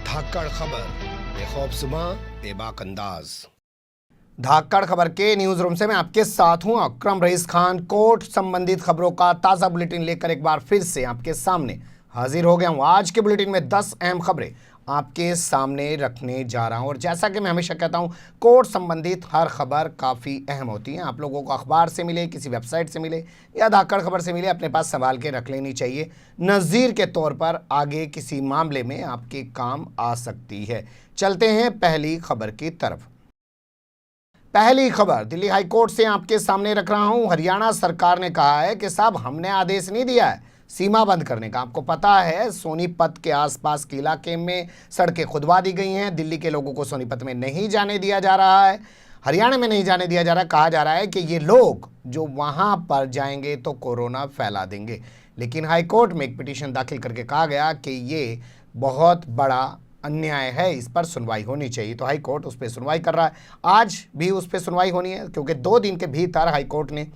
धाकड़ खबर, बेखौफसमा बेबाक अंदाज। धाकड़ खबर के न्यूज रूम से मैं आपके साथ हूं अकरम रईस खान। कोर्ट संबंधित खबरों का ताजा बुलेटिन लेकर एक बार फिर से आपके सामने हाजिर हो गया हूं। आज के बुलेटिन में 10 अहम खबरें आपके सामने रखने जा रहा हूं और जैसा कि मैं हमेशा कहता हूं, कोर्ट संबंधित हर खबर काफ़ी अहम होती है। आप लोगों को अखबार से मिले, किसी वेबसाइट से मिले या धाकड़ खबर से मिले, अपने पास संभाल के रख लेनी चाहिए। नज़ीर के तौर पर आगे किसी मामले में आपके काम आ सकती है। चलते हैं पहली खबर की तरफ। पहली खबर दिल्ली हाई कोर्ट से आपके सामने रख रहा हूं। हरियाणा सरकार ने कहा है कि साहब, हमने आदेश नहीं दिया है सीमा बंद करने का। आपको पता है सोनीपत के आसपास के इलाके में सड़कें खुदवा दी गई हैं। दिल्ली के लोगों को सोनीपत में नहीं जाने दिया जा रहा है, हरियाणा में नहीं जाने दिया जा रहा। कहा जा रहा है कि ये लोग जो वहां पर जाएंगे तो कोरोना फैला देंगे। लेकिन हाई कोर्ट में एक पिटीशन दाखिल करके कहा गया कि ये बहुत बड़ा अन्याय है, इस पर सुनवाई होनी चाहिए। तो हाई कोर्ट उस पर सुनवाई कर रहा है। आज भी उस पर सुनवाई होनी है, क्योंकि 2 दिन के भीतर हाई कोर्ट ने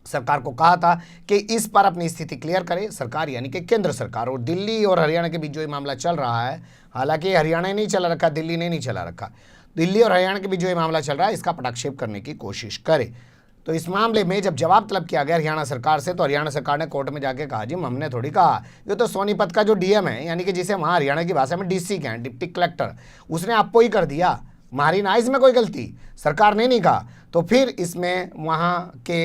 सरकार को कहा था कि इस पर अपनी स्थिति क्लियर करे। सरकार यानी कि केंद्र सरकार, और दिल्ली और हरियाणा के बीच जो ये मामला चल रहा है, हालांकि हरियाणा ने नहीं चला रखा, दिल्ली ने नहीं चला रखा, दिल्ली और हरियाणा के बीच जो ये मामला चल रहा है, इसका पटाक्षेप करने की कोशिश करे। तो इस मामले में जब जवाब तलब किया गया हरियाणा सरकार से, तो हरियाणा सरकार ने कोर्ट में जाके कहा, जी हमने थोड़ी कहा, ये तो सोनीपत का जो डीएम है, यानी कि जिसे वहाँ हरियाणा की भाषा में डीसी कहते हैं, डिप्टी कलेक्टर, उसने आपको ही कर दिया, हमारी ना इसमें कोई गलती, सरकार ने नहीं कहा। तो फिर इसमें वहाँ के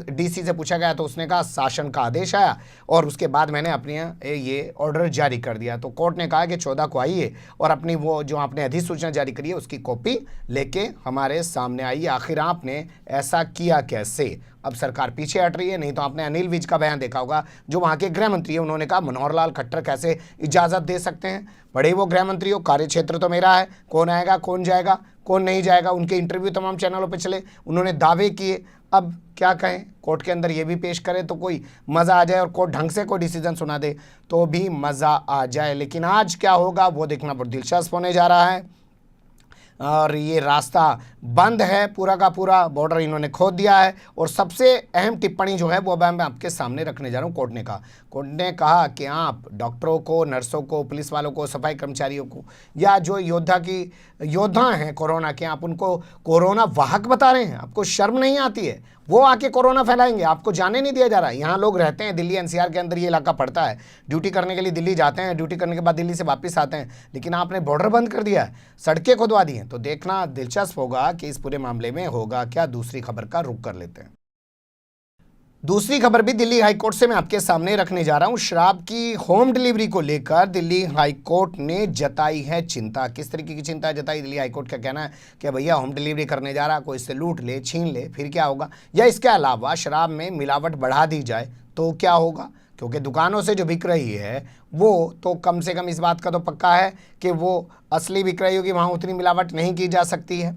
डीसी से पूछा गया तो उसने कहा शासन का आदेश आया और उसके बाद मैंने अपनी ये ऑर्डर जारी कर दिया। तो कोर्ट ने कहा कि 14 को आइए और अपनी वो जो आपने अधिसूचना जारी करी है उसकी कॉपी लेके हमारे सामने आइए, आखिर आपने ऐसा किया कैसे। अब सरकार पीछे हट रही है। नहीं तो आपने अनिल विज का बयान देखा होगा, जो वहाँ के गृह मंत्री है, उन्होंने कहा मनोहर लाल खट्टर कैसे इजाज़त दे सकते हैं, बड़े वो गृह मंत्री हो, कार्य क्षेत्र तो मेरा है, कौन आएगा कौन जाएगा कौन नहीं जाएगा। उनके इंटरव्यू तमाम चैनलों पे चले, उन्होंने दावे किए। अब क्या कहें, कोर्ट के अंदर ये भी पेश करें तो कोई मज़ा आ जाए और कोर्ट ढंग से कोई डिसीजन सुना दे तो भी मज़ा आ जाए। लेकिन आज क्या होगा वो देखना बहुत दिलचस्प होने जा रहा है। और ये रास्ता बंद है पूरा का पूरा, बॉर्डर इन्होंने खोद दिया है। और सबसे अहम टिप्पणी जो है वो अब मैं आपके सामने रखने जा रहा हूँ। कोर्ट ने कहा कि आप डॉक्टरों को, नर्सों को, पुलिस वालों को, सफाई कर्मचारियों को, या जो योद्धा हैं कोरोना के, आप उनको कोरोना वाहक बता रहे हैं। आपको शर्म नहीं आती है? वो आके कोरोना फैलाएंगे, आपको जाने नहीं दिया जा रहा है। यहाँ लोग रहते हैं, दिल्ली एनसीआर के अंदर ये इलाका पड़ता है, ड्यूटी करने के लिए दिल्ली जाते हैं, ड्यूटी करने के बाद दिल्ली से वापस आते हैं, लेकिन आपने बॉर्डर बंद कर दिया है, सड़कें खुदवा दी हैं। तो देखना दिलचस्प होगा कि इस पूरे मामले में होगा क्या। दूसरी खबर का रुख कर लेते हैं। दूसरी खबर भी दिल्ली हाई कोर्ट से मैं आपके सामने रखने जा रहा हूं। शराब की होम डिलीवरी को लेकर दिल्ली हाई कोर्ट ने जताई है चिंता। किस तरीके की चिंता जताई? दिल्ली हाई कोर्ट का कहना है कि भैया होम डिलीवरी करने जा रहा, कोई इससे लूट ले, छीन ले, फिर क्या होगा? या इसके अलावा शराब में मिलावट बढ़ा दी जाए तो क्या होगा? क्योंकि दुकानों से जो बिक रही है वो तो कम से कम इस बात का तो पक्का है कि वो असली बिक रही होगी, वहाँ उतनी मिलावट नहीं की जा सकती है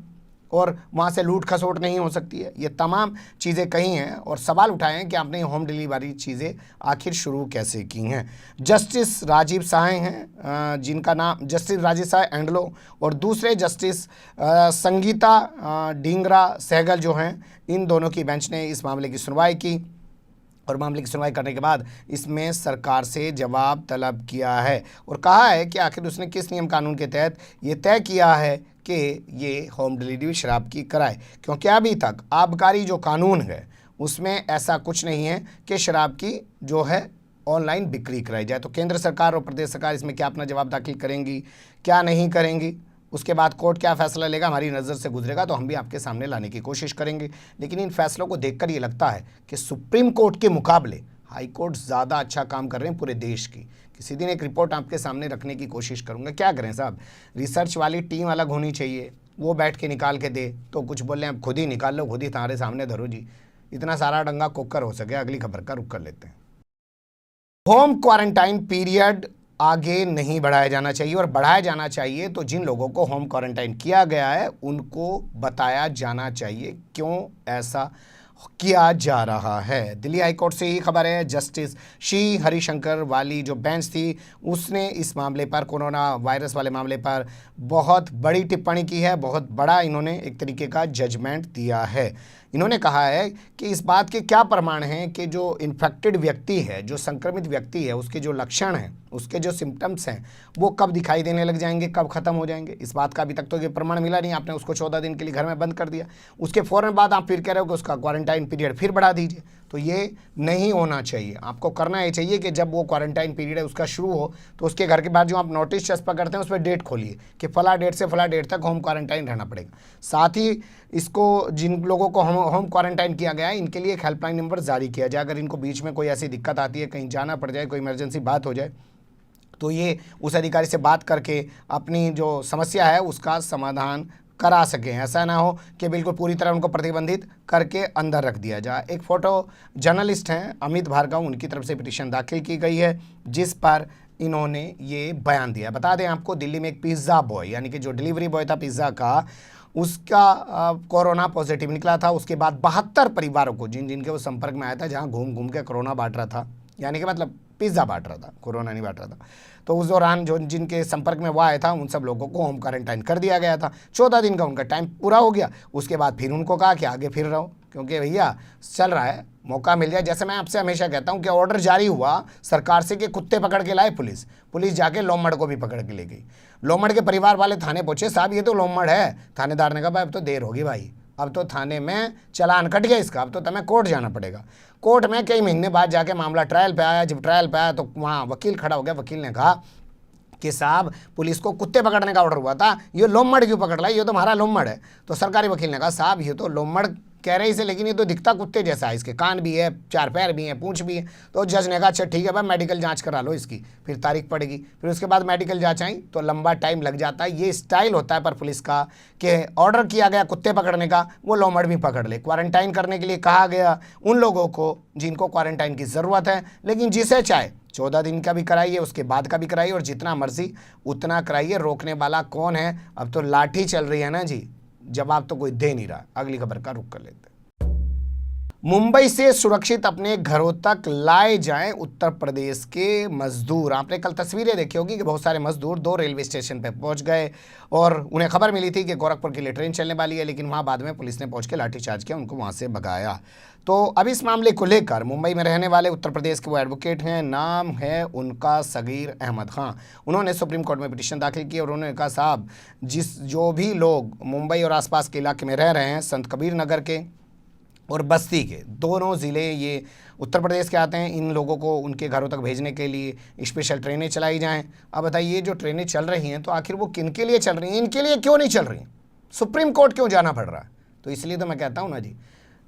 और वहाँ से लूट खसोट नहीं हो सकती है। ये तमाम चीज़ें कही हैं और सवाल उठाए हैं कि आपने होम डिलीवरी चीज़ें आखिर शुरू कैसे की हैं। जस्टिस राजीव साय हैं, जिनका नाम जस्टिस राजीव साय एंडलो, और दूसरे जस्टिस संगीता ढींगरा सहगल जो हैं, इन दोनों की बेंच ने इस मामले की सुनवाई की और मामले की सुनवाई करने के बाद इसमें सरकार से जवाब तलब किया है और कहा है कि आखिर उसने किस नियम कानून के तहत ये तय किया है कि ये होम डिलीवरी शराब की कराए। क्योंकि अभी तक आबकारी जो कानून है उसमें ऐसा कुछ नहीं है कि शराब की जो है ऑनलाइन बिक्री कराई जाए। तो केंद्र सरकार और प्रदेश सरकार इसमें क्या अपना जवाब दाखिल करेंगी, क्या नहीं करेंगी, उसके बाद कोर्ट क्या फैसला लेगा, हमारी नज़र से गुजरेगा तो हम भी आपके सामने लाने की कोशिश करेंगे। लेकिन इन फैसलों को देखकर ये लगता है कि सुप्रीम कोर्ट के मुकाबले हाई कोर्ट ज़्यादा अच्छा काम कर रहे हैं पूरे देश की। किसी दिन एक रिपोर्ट आपके सामने रखने की कोशिश करूँगा। क्या करें साहब, रिसर्च वाली टीम अलग होनी चाहिए, वो बैठ के निकाल के दे। तो कुछ बोले आप खुद ही निकाल लो, खुद ही तुम्हारे सामने धरो जी, इतना सारा डंगा कुकर हो सके। अगली खबर का रुख कर लेते हैं। होम क्वारंटाइन पीरियड आगे नहीं बढ़ाया जाना चाहिए, और बढ़ाया जाना चाहिए तो जिन लोगों को होम क्वारंटाइन किया गया है उनको बताया जाना चाहिए क्यों ऐसा किया जा रहा है। दिल्ली हाई कोर्ट से ही खबर है। जस्टिस श्री हरिशंकर वाली जो बेंच थी उसने इस मामले पर, कोरोना वायरस वाले मामले पर बहुत बड़ी टिप्पणी की है, बहुत बड़ा इन्होंने एक तरीके का जजमेंट दिया है। इन्होंने कहा है कि इस बात के क्या प्रमाण हैं कि जो इन्फेक्टेड व्यक्ति है, जो संक्रमित व्यक्ति है, उसके जो लक्षण हैं, उसके जो सिम्टम्स हैं, वो कब दिखाई देने लग जाएंगे, कब खत्म हो जाएंगे। इस बात का अभी तक तो ये प्रमाण मिला नहीं। आपने उसको 14 दिन के लिए घर में बंद कर दिया, उसके फ़ौरन बाद आप फिर कह रहे हो कि उसका क्वारंटाइन पीरियड फिर बढ़ा दीजिए। तो ये नहीं होना चाहिए। आपको करना ये चाहिए कि जब वो क्वारंटाइन पीरियड है उसका शुरू हो तो उसके घर के बाद जो आप नोटिस चस्पा करते हैं उस पर डेट खोलिए कि फला डेट से फला डेट तक होम क्वारंटाइन रहना पड़ेगा। साथ ही इसको जिन लोगों को होम क्वारंटाइन किया गया है इनके लिए एक हेल्पलाइन नंबर जारी किया जाए। अगर इनको बीच में कोई ऐसी दिक्कत आती है, कहीं जाना पड़ जाए, कोई इमरजेंसी बात हो जाए, तो ये उस अधिकारी से बात करके अपनी जो समस्या है उसका समाधान करा सकें। ऐसा ना हो कि बिल्कुल पूरी तरह उनको प्रतिबंधित करके अंदर रख दिया जाए। एक फ़ोटो जर्नलिस्ट हैं अमित भार्गव, उनकी तरफ से पिटीशन दाखिल की गई है जिस पर इन्होंने ये बयान दिया। बता दें आपको, दिल्ली में एक पिज़्ज़ा बॉय यानी कि जो डिलीवरी बॉय था पिज़्ज़ा का, उसका कोरोना पॉजिटिव निकला था। उसके बाद 72 परिवारों को जिनके वो संपर्क में आया था, जहाँ घूम घूम के कोरोना बांट रहा था, यानी कि मतलब पिज़्ज़ा बांट रहा था, कोरोना नहीं बांट रहा था। तो उस दौरान जो जिनके संपर्क में वो आया था उन सब लोगों को होम क्वारंटाइन कर दिया गया था। 14 दिन का उनका टाइम पूरा हो गया। उसके बाद फिर उनको कहा कि आगे फिर रहो, क्योंकि भैया चल रहा है, मौका मिल जाए। जैसे मैं आपसे हमेशा कहता हूं कि ऑर्डर जारी हुआ सरकार से कि कुत्ते पकड़ के लाए पुलिस जाके लोमड़ को भी पकड़ के ले गई। लोमड़ के परिवार वाले थाने पहुंचे, साहब ये तो लोमड़ है। थानेदार ने कहा भाई अब तो देर होगी भाई, अब तो थाने में चालान कट गया इसका, अब तो तुम्हें कोर्ट जाना पड़ेगा। कोर्ट में कई महीने बाद जाके मामला ट्रायल पे आया। जब ट्रायल पे आया तो वहाँ वकील खड़ा हो गया। वकील ने कहा कि साहब पुलिस को कुत्ते पकड़ने का ऑर्डर हुआ था, ये लोमड़ क्यों पकड़ रहा है, ये तो हमारा लोमड़ है। तो सरकारी वकील ने कहा साहब ये तो लोमड़ कह रहे इसे, लेकिन ये तो दिखता कुत्ते जैसा है, इसके कान भी है, 4 पैर भी हैं, पूंछ भी है। तो जज ने कहा अच्छा ठीक है भाई मेडिकल जांच करा लो इसकी। फिर तारीख पड़ेगी, फिर उसके बाद मेडिकल जांच आई तो लंबा टाइम लग जाता है। ये स्टाइल होता है पर पुलिस का कि ऑर्डर किया गया कुत्ते पकड़ने का, वो लोमड़ भी पकड़ ले। क्वारंटाइन करने के लिए कहा गया उन लोगों को जिनको क्वारंटाइन की ज़रूरत है, लेकिन जिसे चाहे 14 दिन का भी कराइए, उसके बाद का भी कराइए और जितना मर्जी उतना कराइए। रोकने वाला कौन है? अब तो लाठी चल रही है ना जी, जवाब तो कोई दे नहीं रहा। अगली खबर का रुख कर लेते हैं। मुंबई से सुरक्षित अपने घरों तक लाए जाएं उत्तर प्रदेश के मजदूर। आपने कल तस्वीरें देखी होगी कि बहुत सारे मजदूर 2 रेलवे स्टेशन पर पहुंच गए और उन्हें खबर मिली थी कि गोरखपुर के लिए ट्रेन चलने वाली है, लेकिन वहां बाद में पुलिस ने पहुंच के लाठीचार्ज किया, उनको वहां से भगाया। तो अब इस मामले को लेकर मुंबई में रहने वाले उत्तर प्रदेश के वो एडवोकेट हैं, नाम है उनका सगीर अहमद खां। उन्होंने सुप्रीम कोर्ट में पिटीशन दाखिल की और उन्होंने कहा साहब जो भी लोग मुंबई और आसपास के इलाके में रह रहे हैं, संत कबीर नगर के और बस्ती के, दोनों ज़िले ये उत्तर प्रदेश के आते हैं, इन लोगों को उनके घरों तक भेजने के लिए स्पेशल ट्रेनें चलाई जाएं। अब बताइए जो ट्रेनें चल रही हैं तो आखिर वो किन के लिए चल रही हैं, इनके लिए क्यों नहीं चल रही, सुप्रीम कोर्ट क्यों जाना पड़ रहा है? तो इसलिए तो मैं कहता हूँ ना जी,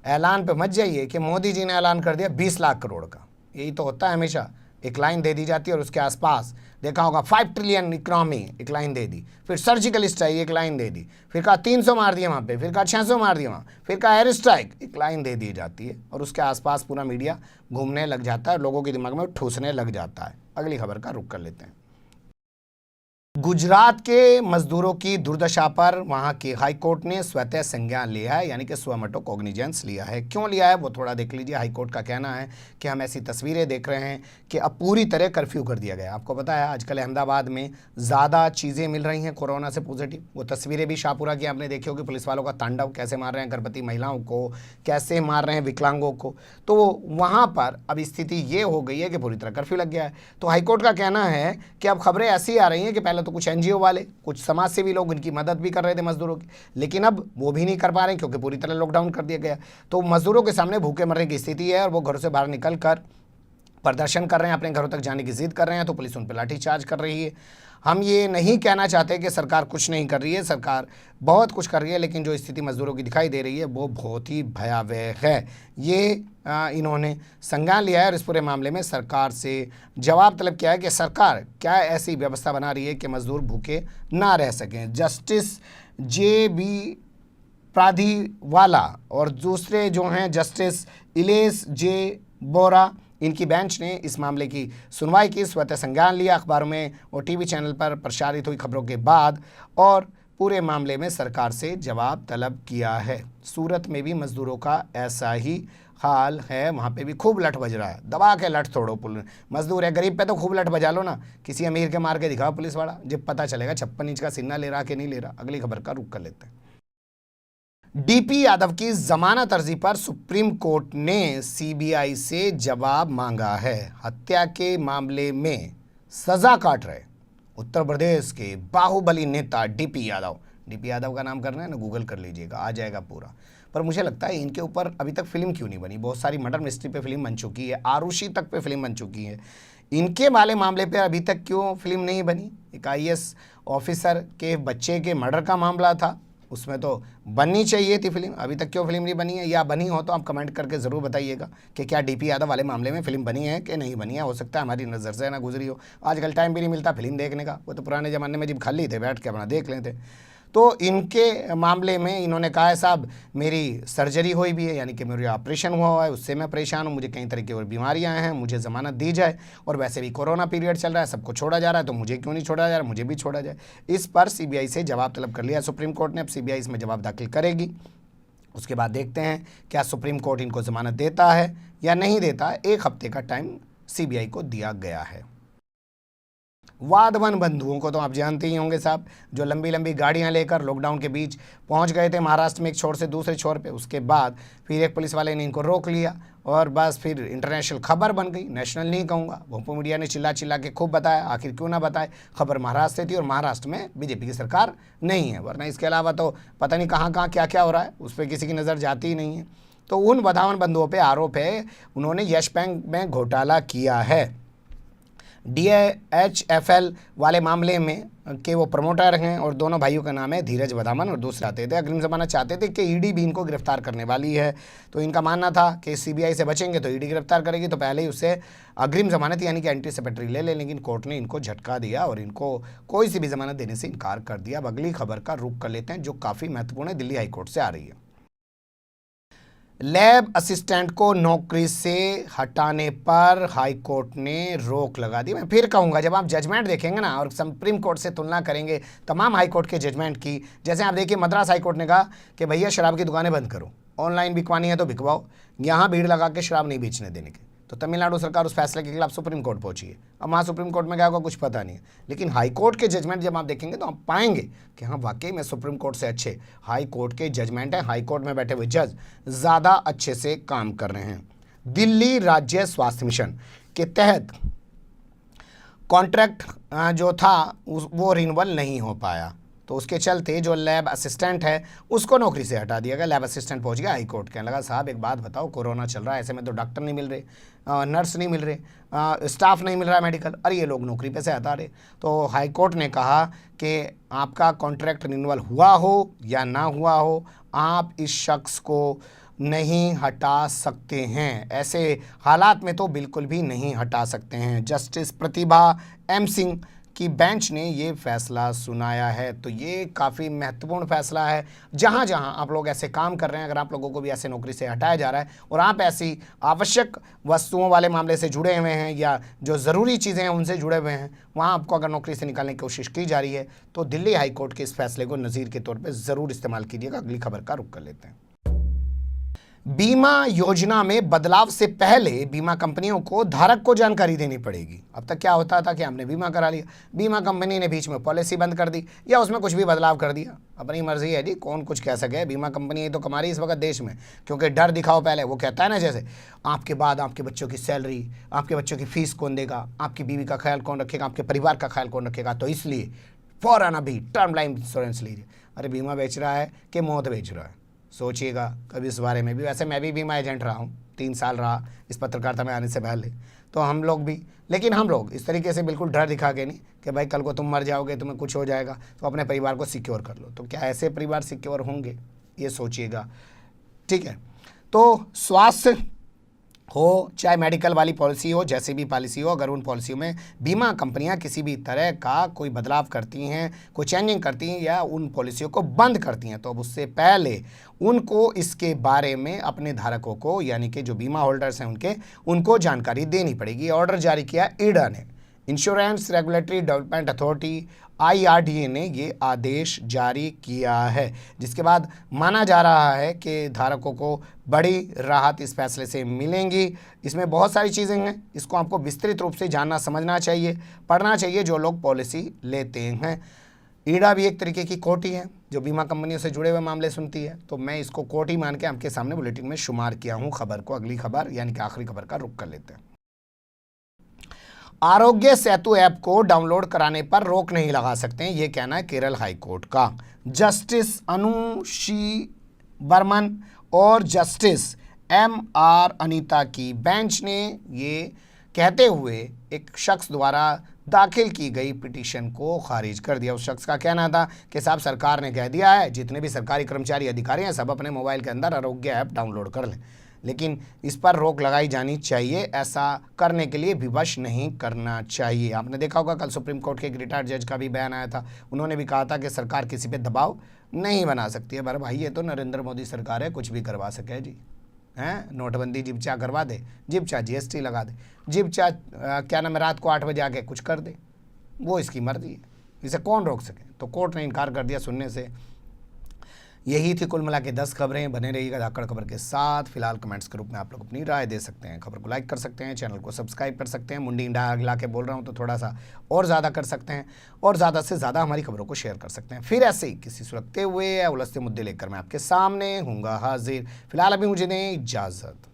ऐलान पे मत जाइए कि मोदी जी ने ऐलान कर दिया 20 लाख करोड़ का। यही तो होता है, हमेशा एक लाइन दे दी जाती है और उसके आसपास देखा होगा 5 ट्रिलियन इकोनॉमी, एक लाइन दे दी, फिर सर्जिकल स्ट्राइक एक लाइन दे दी, फिर कहा 300 मार दिया वहाँ पे, फिर कहा 600 मार दिया वहाँ, फिर कहा एयर स्ट्राइक, एक लाइन दे दी जाती है और उसके आसपास पूरा मीडिया घूमने लग जाता है, लोगों के दिमाग में ठूसने लग जाता है। अगली खबर का रुख कर लेते हैं। गुजरात के मजदूरों की दुर्दशा पर वहां की हाईकोर्ट ने स्वतः संज्ञान लिया है, यानी कि स्वमोटो कॉग्निजेंस लिया है। क्यों लिया है वो थोड़ा देख लीजिए। हाईकोर्ट का कहना है कि हम ऐसी तस्वीरें देख रहे हैं कि अब पूरी तरह कर्फ्यू कर दिया गया। आपको पता है आजकल अहमदाबाद में ज़्यादा चीज़ें मिल रही हैं कोरोना से पॉजिटिव। वो तस्वीरें भी शाहपुरा की आपने देखी होगी, पुलिस वालों का तांडव कैसे मार रहे हैं गर्भवती महिलाओं को, कैसे मार रहे हैं विकलांगों को। तो वहाँ पर अब स्थिति ये हो गई है कि पूरी तरह कर्फ्यू लग गया है। तो हाईकोर्ट का कहना है कि अब खबरें ऐसी आ रही हैं कि पहले तो कुछ एनजीओ वाले, कुछ समाज सेवी लोग इनकी मदद भी कर रहे थे मजदूरों की, लेकिन अब वो भी नहीं कर पा रहे हैं क्योंकि पूरी तरह लॉकडाउन कर दिया गया। तो मजदूरों के सामने भूखे मरने की स्थिति है और वो घरों से बाहर निकल कर प्रदर्शन कर रहे हैं, अपने घरों तक जाने की जिद कर रहे हैं, तो पुलिस उन पर लाठीचार्ज कर रही है। हम ये नहीं कहना चाहते कि सरकार कुछ नहीं कर रही है, सरकार बहुत कुछ कर रही है, लेकिन जो स्थिति मजदूरों की दिखाई दे रही है वो बहुत ही भयावह है। ये इन्होंने संज्ञान लिया है और इस पूरे मामले में सरकार से जवाब तलब किया है कि सरकार क्या ऐसी व्यवस्था बना रही है कि मजदूर भूखे ना रह सकें। जस्टिस JB प्राधिवाला और दूसरे जो हैं जस्टिस इलेश J बोरा, इनकी बेंच ने इस मामले की सुनवाई की, स्वतः संज्ञान लिया अखबारों में और टीवी चैनल पर प्रसारित हुई खबरों के बाद और पूरे मामले में सरकार से जवाब तलब किया है। सूरत में भी मजदूरों का ऐसा ही हाल है, वहाँ पे भी खूब लठ बज रहा है। दबा के लठ तोड़ो, मजदूर है, गरीब पे तो खूब लठ बजा लो ना, किसी अमीर के मार के दिखाओ पुलिस वाला, जब पता चलेगा 56 इंच का सीना ले रहा कि नहीं ले रहा। अगली खबर का रुख कर लेते हैं। डीपी यादव की जमानत अर्जी पर सुप्रीम कोर्ट ने सीबीआई से जवाब मांगा है। हत्या के मामले में सजा काट रहे उत्तर प्रदेश के बाहुबली नेता डीपी यादव का नाम करना है ना, गूगल कर लीजिएगा, आ जाएगा पूरा। पर मुझे लगता है इनके ऊपर अभी तक फिल्म क्यों नहीं बनी। बहुत सारी मर्डर मिस्ट्री पे फिल्म बन चुकी है, आरुषि तक पे फिल्म बन चुकी है, इनके वाले मामले पे अभी तक क्यों फिल्म नहीं बनी। एक आईएएस ऑफिसर के बच्चे के मर्डर का मामला था, उसमें तो बननी चाहिए थी फिल्म, अभी तक क्यों फिल्म नहीं बनी है। या बनी हो तो आप कमेंट करके ज़रूर बताइएगा कि क्या डीपी यादव वाले मामले में फिल्म बनी है कि नहीं बनी है। हो सकता है हमारी नज़र से ना गुजरी हो, आजकल टाइम भी नहीं मिलता फिल्म देखने का। वो तो पुराने ज़माने में जब खाली थे बैठ के अपना देख लेते। तो इनके मामले में इन्होंने कहा है साहब मेरी सर्जरी हुई भी है, यानी कि मेरा ऑपरेशन हुआ है, उससे मैं परेशान हूँ, मुझे कई तरह की और बीमारियां हैं, मुझे ज़मानत दी जाए। और वैसे भी कोरोना पीरियड चल रहा है, सबको छोड़ा जा रहा है, तो मुझे क्यों नहीं छोड़ा जा रहा, मुझे भी छोड़ा जाए। इस पर सीबीआई से जवाब तलब कर लिया सुप्रीम कोर्ट ने। अब सीबीआई इसमें जवाब दाखिल करेगी, उसके बाद देखते हैं क्या सुप्रीम कोर्ट इनको ज़मानत देता है या नहीं देता है। 1 हफ्ते का टाइम सीबीआई को दिया गया है। वाधवन बंधुओं को तो आप जानते ही होंगे साहब, जो लंबी लंबी गाड़ियां लेकर लॉकडाउन के बीच पहुंच गए थे महाराष्ट्र में एक छोर से दूसरे छोर पे। उसके बाद फिर एक पुलिस वाले ने इनको रोक लिया और बस फिर इंटरनेशनल खबर बन गई, नेशनल नहीं कहूँगा। भोंपू मीडिया ने चिल्ला चिल्ला के खूब बताया, आखिर क्यों ना बताए। खबर महाराष्ट्र से थी और महाराष्ट्र में बीजेपी की सरकार नहीं है, वरना इसके अलावा तो पता नहीं कहाँ कहाँ क्या क्या हो रहा है, उस पर किसी की नज़र जाती ही नहीं है। तो उन वाधवन बंधुओं पर आरोप है उन्होंने यश बैंक में घोटाला किया है। DHFL वाले मामले में के वो प्रमोटर हैं और दोनों भाइयों का नाम है धीरज वधावन और दूसरे चाहते थे अग्रिम जमानत चाहते थे कि ईडी भी इनको गिरफ्तार करने वाली है। तो इनका मानना था कि सीबीआई से बचेंगे तो ईडी गिरफ्तार करेगी, तो पहले ही उससे अग्रिम जमानत यानी कि एंटीसिपेटरी ले लेकिन कोर्ट ने इनको झटका दिया और इनको कोई सी भी जमानत देने से इनकार कर दिया। अब अगली खबर का रुख कर लेते हैं जो काफ़ी महत्वपूर्ण है, दिल्ली हाईकोर्ट से आ रही है। लैब असिस्टेंट को नौकरी से हटाने पर हाईकोर्ट ने रोक लगा दी। मैं फिर कहूँगा, जब आप जजमेंट देखेंगे ना और सुप्रीम कोर्ट से तुलना करेंगे तमाम हाईकोर्ट के जजमेंट की, जैसे आप देखिए मद्रास हाईकोर्ट ने कहा कि भैया शराब की दुकानें बंद करो, ऑनलाइन बिकवानी है तो बिकवाओ, यहाँ भीड़ लगा के शराब नहीं बेचने देने के। तो तमिलनाडु सरकार उस फैसले के खिलाफ सुप्रीम कोर्ट पहुंची है। अब वहाँ सुप्रीम कोर्ट में क्या होगा कुछ पता नहीं है, लेकिन हाई कोर्ट के जजमेंट जब आप देखेंगे तो आप पाएंगे कि हाँ वाकई में सुप्रीम कोर्ट से अच्छे हाई कोर्ट के जजमेंट हैं। हाई कोर्ट में बैठे हुए जज ज़्यादा अच्छे से काम कर रहे हैं। दिल्ली राज्य स्वास्थ्य मिशन के तहत कॉन्ट्रैक्ट जो था वो रिन्यूअल नहीं हो पाया, तो उसके चलते जो लैब असिस्टेंट है उसको नौकरी से हटा दिया गया। लैब असिस्टेंट पहुंच गया हाई कोर्ट, कहने लगा साहब एक बात बताओ, कोरोना चल रहा है, ऐसे में तो डॉक्टर नहीं मिल रहे, नर्स नहीं मिल रहे, स्टाफ नहीं मिल रहा है मेडिकल, अरे ये लोग नौकरी पे से हटा रहे। तो हाई कोर्ट ने कहा कि आपका कॉन्ट्रैक्ट रिन्यूअल हुआ हो या ना हुआ हो, आप इस शख्स को नहीं हटा सकते हैं। ऐसे हालात में तो बिल्कुल भी नहीं हटा सकते हैं। जस्टिस प्रतिभा एम सिंह की बेंच ने ये फैसला सुनाया है। तो ये काफ़ी महत्वपूर्ण फैसला है। जहाँ जहाँ आप लोग ऐसे काम कर रहे हैं, अगर आप लोगों को भी ऐसे नौकरी से हटाया जा रहा है और आप ऐसी आवश्यक वस्तुओं वाले मामले से जुड़े हुए हैं या जो ज़रूरी चीज़ें हैं उनसे जुड़े हुए हैं, वहाँ आपको अगर नौकरी से निकालने की कोशिश की जा रही है तो दिल्ली हाई कोर्ट के इस फैसले को नज़ीर के तौर पर ज़रूर इस्तेमाल कीजिएगा। अगली खबर का रुख कर लेते हैं। बीमा योजना में बदलाव से पहले बीमा कंपनियों को धारक को जानकारी देनी पड़ेगी। अब तक क्या होता था कि हमने बीमा करा लिया, बीमा कंपनी ने बीच में पॉलिसी बंद कर दी या उसमें कुछ भी बदलाव कर दिया, अपनी मर्जी है जी, कौन कुछ कह सके। बीमा कंपनी ही तो कमा रही इस वक्त देश में, क्योंकि डर दिखाओ पहले। वो कहता है ना जैसे आपके बाद आपके बच्चों की सैलरी, आपके बच्चों की फीस कौन देगा, आपकी बीवी का ख्याल कौन रखेगा, आपके परिवार का ख्याल कौन रखेगा, तो इसलिए फ़ौरन अभी टर्म लाइफ इंश्योरेंस लीजिए। अरे बीमा बेच रहा है कि मौत बेच रहा है, सोचिएगा कभी इस बारे में भी। वैसे मैं भी बीमा एजेंट रहा हूँ, 3 साल रहा इस पत्रकारिता में आने से पहले, तो हम लोग भी, लेकिन हम लोग इस तरीके से बिल्कुल डर दिखा के नहीं कि भाई कल को तुम मर जाओगे, तुम्हें कुछ हो जाएगा, तो अपने परिवार को सिक्योर कर लो। तो क्या ऐसे परिवार सिक्योर होंगे, ये सोचिएगा, ठीक है। तो स्वास्थ्य हो चाहे मेडिकल वाली पॉलिसी हो, जैसे भी पॉलिसी हो, अगर उन पॉलिसियों में बीमा कंपनियां किसी भी तरह का कोई बदलाव करती हैं, कोई चेंजिंग करती हैं या उन पॉलिसियों को बंद करती हैं, तो अब उससे पहले उनको इसके बारे में अपने धारकों को, यानी कि जो बीमा होल्डर्स हैं उनको जानकारी देनी पड़ेगी। ऑर्डर जारी किया IRDA ने, insurance regulatory development authority IRDA ने ये आदेश जारी किया है, जिसके बाद माना जा रहा है कि धारकों को बड़ी राहत इस फैसले से मिलेंगी। इसमें बहुत सारी चीज़ें हैं, इसको आपको विस्तृत रूप से जानना समझना चाहिए, पढ़ना चाहिए जो लोग पॉलिसी लेते हैं। IRDA भी एक तरीके की कोर्ट ही है, जो बीमा कंपनियों से जुड़े हुए मामले सुनती है। तो मैं इसको कोर्ट ही मान के आपके सामने बुलेटिन में शुमार किया हूं खबर को। अगली खबर यानी कि आखिरी खबर का रुख कर लेते हैं। आरोग्य सेतु ऐप को डाउनलोड कराने पर रोक नहीं लगा सकते हैं, यह कहना है केरल हाईकोर्ट का। जस्टिस अनुशी बर्मन और जस्टिस M.R. अनीता की बेंच ने ये कहते हुए एक शख्स द्वारा दाखिल की गई पिटीशन को खारिज कर दिया। उस शख्स का कहना था कि साहब सरकार ने कह दिया है जितने भी सरकारी कर्मचारी अधिकारी हैं सब अपने मोबाइल के अंदर आरोग्य ऐप डाउनलोड कर लें, लेकिन इस पर रोक लगाई जानी चाहिए। ऐसा करने के लिए विवश नहीं करना चाहिए। आपने देखा होगा कल सुप्रीम कोर्ट के एक रिटायर्ड जज का भी बयान आया था। उन्होंने भी कहा था कि सरकार किसी पे दबाव नहीं बना सकती है। पर भाई ये तो नरेंद्र मोदी सरकार है, कुछ भी करवा सके जी। हैं, नोटबंदी जिब्चा करवा दे, जिब्चा GST लगा दे, जिब्चा क्या नाम है रात को 8 बजे आके कुछ कर दे, वो इसकी मर्जी है, इसे कौन रोक सके। तो कोर्ट ने इनकार कर दिया सुनने से। यही थी कुल मिला के 10 खबरें। बने रहिएगा धाकड़ खबर के साथ। फिलहाल कमेंट्स के रूप में आप लोग अपनी राय दे सकते हैं, खबर को लाइक कर सकते हैं, चैनल को सब्सक्राइब कर सकते हैं। मुंडी इंडा हिला के बोल रहा हूँ तो थोड़ा सा और ज़्यादा कर सकते हैं और ज़्यादा से ज़्यादा हमारी खबरों को शेयर कर सकते हैं। फिर ऐसे ही किसी सुलगते हुए या उलझते मुद्दे लेकर मैं आपके सामने हूँगा हाजिर। फिलहाल अभी मुझे दें इजाज़त।